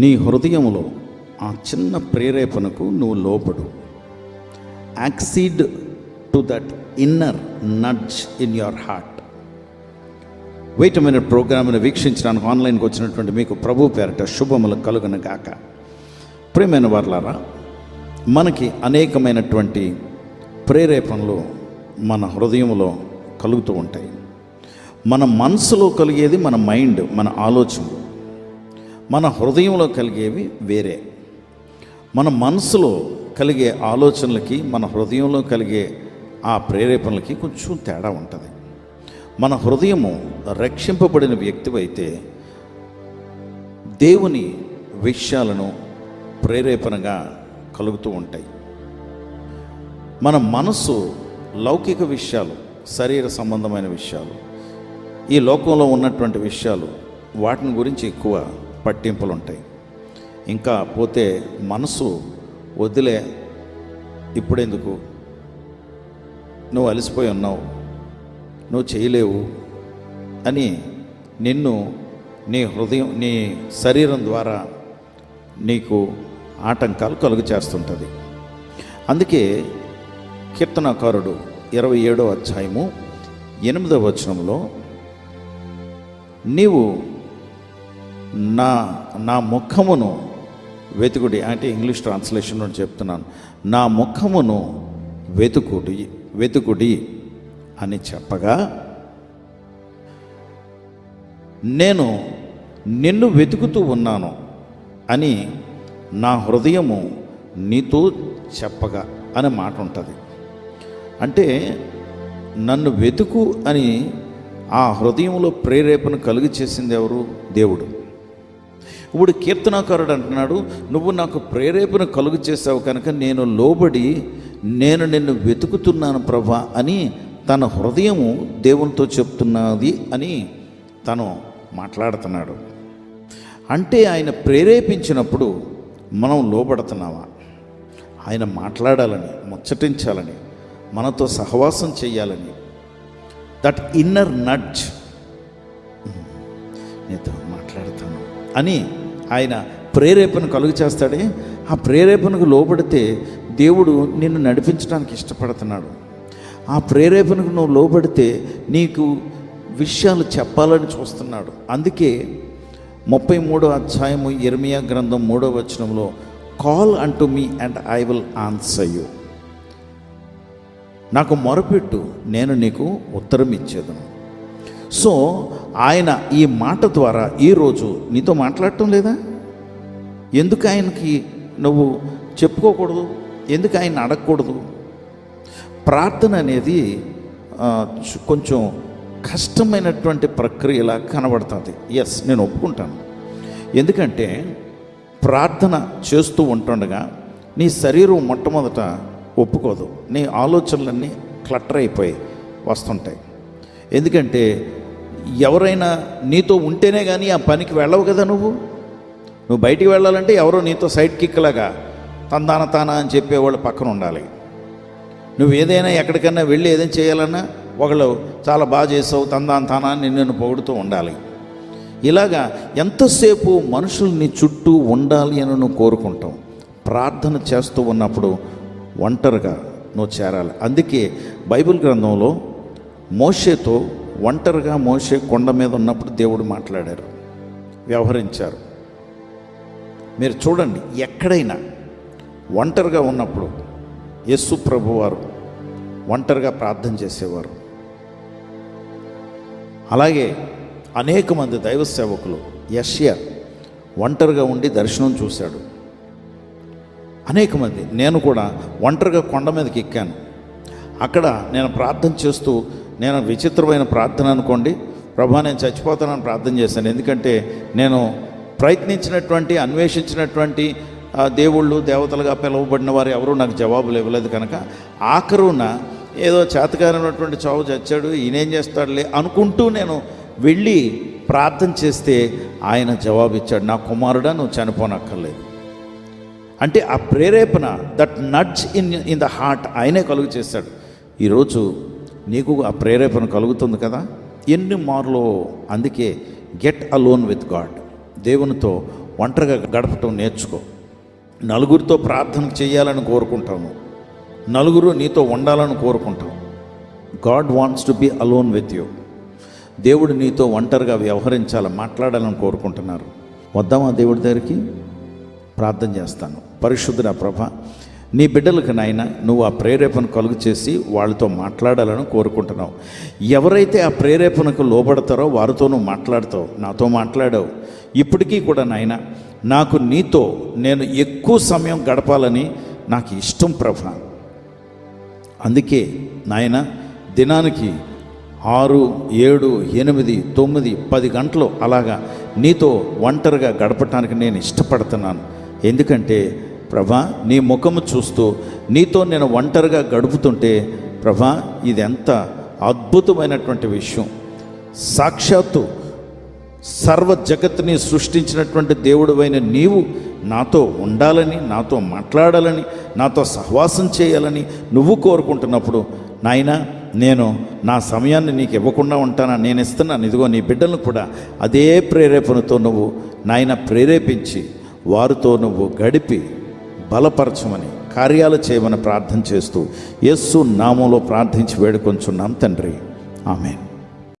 నీ హృదయంలో ఆ చిన్న ప్రేరేపణకు నువ్వు లోపడు. Accede to that inner nudge in your heart. Wait minute ప్రోగ్రామ్ని వీక్షించడానికి ఆన్లైన్కి వచ్చినటువంటి మీకు ప్రభు పేరట శుభములు కలుగును గాక. ప్రియమైన వారలారా, మనకి అనేకమైనటువంటి ప్రేరేపణలు మన హృదయంలో కలుగుతూ ఉంటాయి. మన మనసులో కలిగేది మన మైండ్, మన ఆలోచనలు. మన హృదయంలో కలిగేవి వేరే. మన మనసులో కలిగే ఆలోచనలకి మన హృదయంలో కలిగే ఆ ప్రేరేపణలకి కొంచెం తేడా ఉంటుంది. మన హృదయము రక్షింపబడిన వ్యక్తివైతే దేవుని విషయాలను ప్రేరేపణగా కలుగుతూ ఉంటాయి. మన మనసు లౌకిక విషయాలు, శరీర సంబంధమైన విషయాలు, ఈ లోకంలో ఉన్నటువంటి విషయాలు, వాటిని గురించి ఎక్కువ పట్టింపులు ఉంటాయి. ఇంకా పోతే మనసు వదిలే, ఇప్పుడెందుకు, నువ్వు అలసిపోయి ఉన్నావు, నువ్వు చేయలేవు అని నిన్ను నీ హృదయం, నీ శరీరం ద్వారా నీకు ఆటంకాలు కలుగు చేస్తుంటుంది. అందుకే కీర్తనకారుడు 27వ అధ్యాయము 8వ వచనంలో, నీవు నా ముఖమును వెతుకుడి, అంటే ఇంగ్లీష్ ట్రాన్స్లేషన్లో చెప్తున్నాను, నా ముఖమును వెతుకుడి అని చెప్పగా, నేను నిన్ను వెతుకుతూ ఉన్నాను అని నా హృదయము నీతో చెప్పగా అనే మాట ఉంటుంది. అంటే నన్ను వెతుకు అని ఆ హృదయంలో ప్రేరేపణ కలుగు చేసింది ఎవరు? దేవుడు. ఇప్పుడు కీర్తనాకారుడు అంటున్నాడు, నువ్వు నాకు ప్రేరేపణ కలుగు చేసావు కనుక నేను లోబడి నేను నిన్ను వెతుకుతున్నాను ప్రభా అని తన హృదయము దేవునితో చెప్తున్నది అని తను మాట్లాడుతున్నాడు. అంటే ఆయన ప్రేరేపించినప్పుడు మనం లోబడుతున్నామా? ఆయన మాట్లాడాలని, ముచ్చటించాలని, మనతో సహవాసం చేయాలని, దట్ ఇన్నర్ నడ్జ్, నీతో మాట్లాడతాను అని ఆయన ప్రేరేపణ కలుగు చేస్తాడే, ఆ ప్రేరేపణకు లోబడితే దేవుడు నిన్ను నడిపించడానికి ఇష్టపడుతున్నాడు. ఆ ప్రేరేపణకు నువ్వు లోబడితే నీకు విషయాలు చెప్పాలని చూస్తున్నాడు. అందుకే 33వ అధ్యాయము ఇర్మియా గ్రంథం 3వ వచనంలో, call unto me and I will answer you. నాకు మొరపెట్టు, నేను నీకు ఉత్తరం ఇచ్చేదను. సో ఆయన ఈ మాట ద్వారా ఈరోజు నీతో మాట్లాడటం లేదా? ఎందుకు ఆయనకి నువ్వు చెప్పుకోకూడదు? ఎందుకు ఆయన అడగకూడదు? ప్రార్థన అనేది కొంచెం కష్టమైనటువంటి ప్రక్రియలా కనబడుతుంది. ఎస్, నేను ఒప్పుకుంటాను. ఎందుకంటే ప్రార్థన చేస్తూ ఉంటుండగా నీ శరీరం మొట్టమొదట ఒప్పుకోదు. నీ ఆలోచనలన్నీ క్లటర్ అయిపోయి వస్తుంటాయి. ఎందుకంటే ఎవరైనా నీతో ఉంటేనే కానీ ఆ పనికి వెళ్ళవు కదా. నువ్వు బయటికి వెళ్ళాలంటే ఎవరో నీతో సైడ్ కిక్లాగా తందాన తానా అని చెప్పేవాళ్ళు పక్కన ఉండాలి. నువ్వు ఏదైనా ఎక్కడికైనా వెళ్ళి ఏదైనా చేయాలన్నా ఒకళ్ళు చాలా బాగా చేసావు తందాన తానా నిన్ను పొగుడుతూ ఉండాలి. ఇలాగా ఎంతసేపు మనుషులు నీ చుట్టూ ఉండాలి అని నువ్వు కోరుకుంటావు. ప్రార్థన చేస్తూ ఉన్నప్పుడు ఒంటరిగా నువ్వు చేరాలి. అందుకే బైబిల్ గ్రంథంలో మోషేతో ఒంటరిగా మోషే కొండ మీద ఉన్నప్పుడు దేవుడు మాట్లాడారు, వ్యవహరించారు. మీరు చూడండి, ఎక్కడైనా ఒంటరిగా ఉన్నప్పుడు యేసు ప్రభువారు ఒంటరిగా ప్రార్థన చేసేవారు. అలాగే అనేక మంది దైవ సేవకులు, యెషయా ఒంటరిగా ఉండి దర్శనం చూశాడు. అనేక మంది, నేను కూడా ఒంటరిగా కొండ మీదకి ఎక్కాను. అక్కడ నేను ప్రార్థన చేస్తూ, నేను విచిత్రమైన ప్రార్థన అనుకోండి, ప్రభా నేను చచ్చిపోతానని ప్రార్థన చేశాను. ఎందుకంటే నేను ప్రయత్నించినటువంటి, అన్వేషించినటువంటి దేవుళ్ళు, దేవతలుగా పిలువబడిన వారు ఎవరూ నాకు జవాబులు ఇవ్వలేదు కనుక ఆఖరున ఏదో చేతకారైనటువంటి చావు చచ్చాడు, ఈయనేం చేస్తాడులే అనుకుంటూ నేను వెళ్ళి ప్రార్థన చేస్తే ఆయన జవాబు ఇచ్చాడు, నా కుమారుడా నువ్వు చనిపోనక్కర్లేదు. అంటే ఆ ప్రేరేపణ, that nudge in the heart ఆయనే కలుగు చేశాడు. ఈరోజు నీకు ఆ ప్రేరేపణ కలుగుతుంది కదా, ఎన్ని మార్లో. అందుకే గెట్ అలోన్ విత్ గాడ్, దేవునితో ఒంటరిగా గడపటం నేర్చుకో. నలుగురితో ప్రార్థన చేయాలని కోరుకుంటాము, నలుగురు నీతో ఉండాలని కోరుకుంటాం. God wants to be alone with you. దేవుడు నీతో ఒంటరిగా వ్యవహరించాలని, మాట్లాడాలని కోరుకుంటున్నారు. వద్దామా దేవుడి దగ్గరికి? ప్రార్థన చేస్తాను. పరిశుద్ధుడా ప్రభా, నీ బిడ్డలకు నాయన నువ్వు ఆ ప్రేరేపణ కలుగు చేసి వాళ్ళతో మాట్లాడాలని కోరుకుంటున్నావు. ఎవరైతే ఆ ప్రేరేపణకు లోబడతారో వారితో నువ్వు మాట్లాడతావు. నాతో మాట్లాడావు. ఇప్పటికీ కూడా నాయన నాకు నీతో నేను ఎక్కువ సమయం గడపాలని నాకు ఇష్టం ప్రభా. అందుకే నాయన దినానికి 6, 7, 8, 9, 10 గంటలు అలాగా నీతో ఒంటరిగా గడపటానికి నేను ఇష్టపడుతున్నాను. ఎందుకంటే ప్రభా, నీ ముఖము చూస్తూ నీతో నేను ఒంటరిగా గడుపుతుంటే ప్రభా, ఇది ఎంత అద్భుతమైనటువంటి విషయం. సాక్షాత్తు సర్వ జగత్తుని సృష్టించినటువంటి దేవుడివైన నీవు నాతో ఉండాలని, నాతో మాట్లాడాలని, నాతో సహవాసం చేయాలని నువ్వు కోరుకుంటున్నప్పుడు నాయనా, నేను నా సమయాన్ని నీకు ఇవ్వకుండా ఉంటానా? నేను ఇస్తున్నాను. ఇదిగో నీ బిడ్డలను కూడా అదే ప్రేరేపణతో నువ్వు నాయన ప్రేరేపించి వారితో నువ్వు గడిపి బలపరచమని, కార్యాలు చేయమని ప్రార్థన చేస్తూ యేసు నామంలో ప్రార్థించి వేడుకొంచున్నాం తండ్రి. ఆమేన్.